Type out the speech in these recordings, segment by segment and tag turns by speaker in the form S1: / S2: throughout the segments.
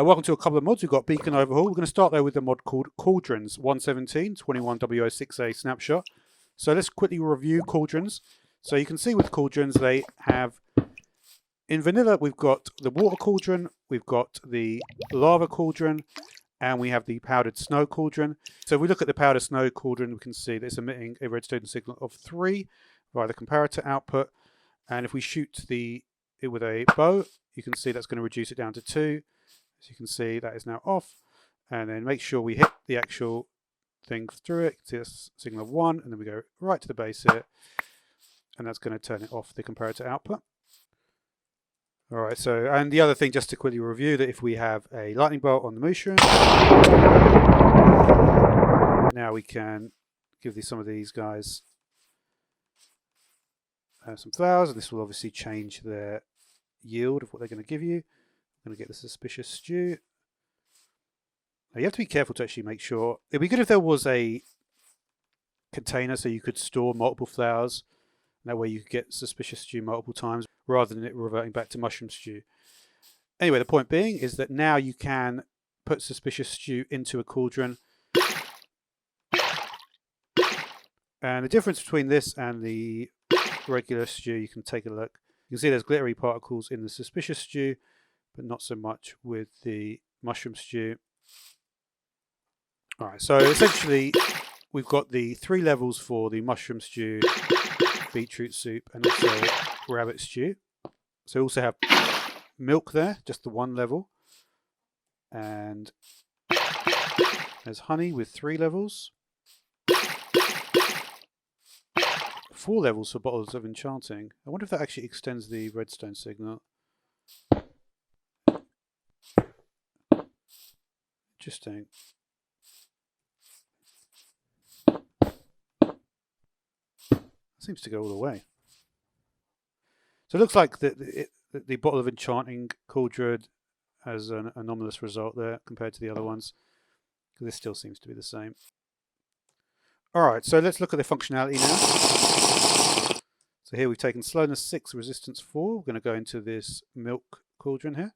S1: Welcome to a couple of mods. We've got Beacon Overhaul. We're going to start there with the mod called Cauldrons 117 21W06A snapshot. So let's quickly review Cauldrons. So you can see with Cauldrons they have, in vanilla we've got the water cauldron, we've got the lava cauldron, and we have the powdered snow cauldron. So if we look at the powdered snow cauldron, we can see that it's emitting a redstone signal of 3 via the comparator output. And if we shoot it with a bow, you can see that's going to reduce it down to 2. As you can see, that is now off. And then make sure we hit the actual thing through it. See that's signal of 1, and then we go right to the base here. And that's going to turn it off the comparator output. All right, so, and the other thing, just to quickly review, that if we have a lightning bolt on the mushroom, now we can give some of these guys some flowers, and this will obviously change their yield of what they're going to give you. I'm going to get the suspicious stew. Now you have to be careful to actually make sure. It'd be good if there was a container so you could store multiple flowers. That way you could get suspicious stew multiple times rather than it reverting back to mushroom stew. Anyway, the point being is that now you can put suspicious stew into a cauldron. And the difference between this and the regular stew, you can take a look. You can see there's glittery particles in the suspicious stew, but not so much with the mushroom stew. All right, so essentially we've got the 3 levels for the mushroom stew, beetroot soup, and also rabbit stew. So we also have milk there, just the 1 level. And there's honey with 3 levels. 4 levels for bottles of enchanting. I wonder if that actually extends the redstone signal. Interesting. Seems to go all the way. So it looks like the bottle of enchanting cauldron has an anomalous result there compared to the other ones. This still seems to be the same. Alright, so let's look at the functionality now. So here we've taken slowness 6, resistance 4. We're going to go into this milk cauldron here.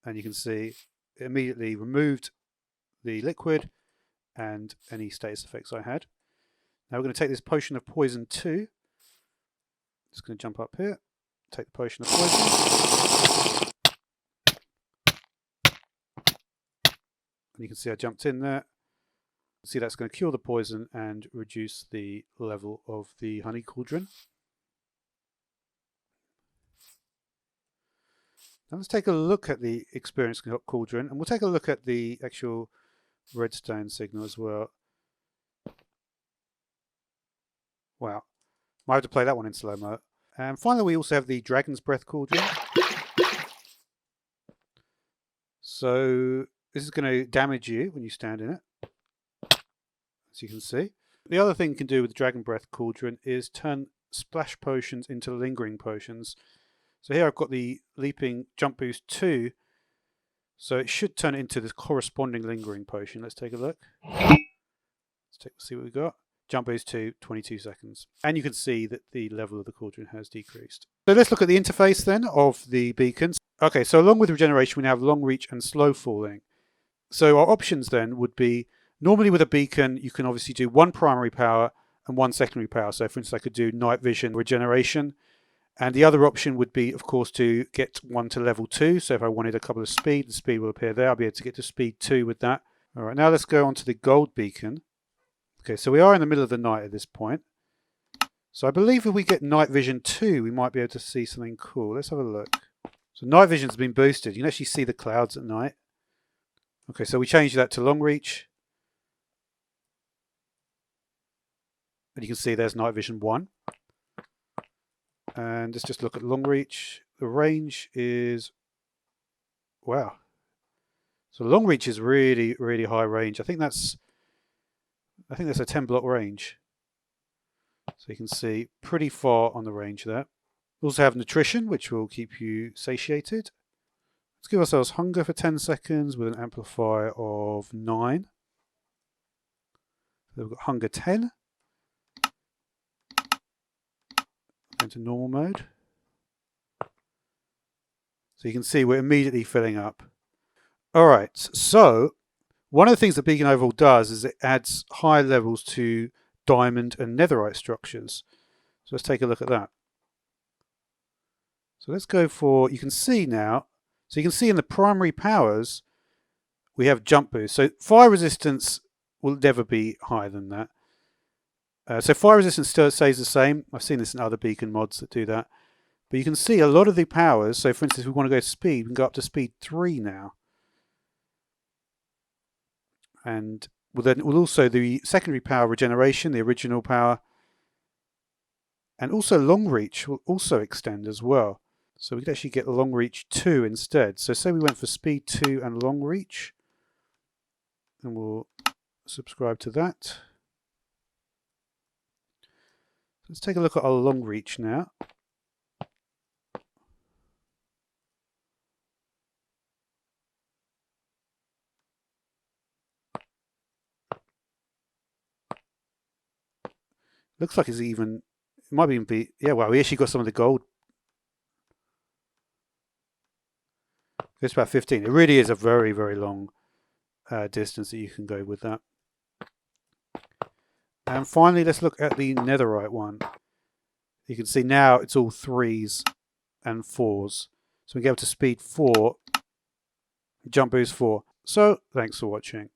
S1: And you can see it immediately removed the liquid and any status effects I had. Now we're going to take this potion of poison 2. Just going to jump up here, take the potion of poison. And you can see I jumped in there. See, that's going to cure the poison and reduce the level of the honey cauldron. Now let's take a look at the experience cauldron, and we'll take a look at the actual redstone signal as well. Wow, might have to play that one in slow-mo. And finally we also have the dragon's breath cauldron. So this is going to damage you when you stand in it, as you can see. The other thing you can do with the dragon breath cauldron is turn splash potions into lingering potions. So here I've got the leaping jump boost 2. So it should turn it into this corresponding lingering potion. Let's take a look. See what we've got. Jump boost 2, 22 seconds. And you can see that the level of the cauldron has decreased. So let's look at the interface then of the beacons. Okay, so along with regeneration, we have long reach and slow falling. So our options then would be, normally with a beacon, you can obviously do 1 primary power and 1 secondary power. So for instance, I could do night vision regeneration. And the other option would be, of course, to get 1 to level 2. So if I wanted a couple of speed, the speed will appear there. I'll be able to get to speed 2 with that. All right, now let's go on to the gold beacon. Okay, so we are in the middle of the night at this point. So I believe if we get night vision 2, we might be able to see something cool. Let's have a look. So night vision's been boosted. You can actually see the clouds at night. Okay, so we changed that to long reach. And you can see there's night vision 1. And let's just look at long reach. The range is, wow. So long reach is really, really high range. I think that's a 10 block range. So you can see pretty far on the range there. We also have nutrition, which will keep you satiated. Let's give ourselves hunger for 10 seconds with an amplifier of 9. So we've got hunger 10. Into normal mode. So you can see we're immediately filling up. All right, so one of the things that Beacon Overhaul does is it adds high levels to diamond and netherite structures. So let's take a look at that. So let's go for, you can see now, so you can see in the primary powers, we have jump boost. So fire resistance will never be higher than that. So fire resistance still stays the same. I've seen this in other beacon mods that do that. But you can see a lot of the powers, so for instance, if we want to go speed, we can go up to speed 3 now. And we'll also the secondary power regeneration, the original power, and also long reach will also extend as well. So we could actually get long reach 2 instead. So say we went for speed 2 and long reach, and we'll subscribe to that. Let's take a look at our long reach now. Looks like it's even, it might even be, yeah, well, we actually got some of the gold. It's about 15. It really is a very, very long distance that you can go with that. And finally, let's look at the netherite one. You can see now it's all 3s and 4s. So we go up to speed 4, jump boost 4. So thanks for watching.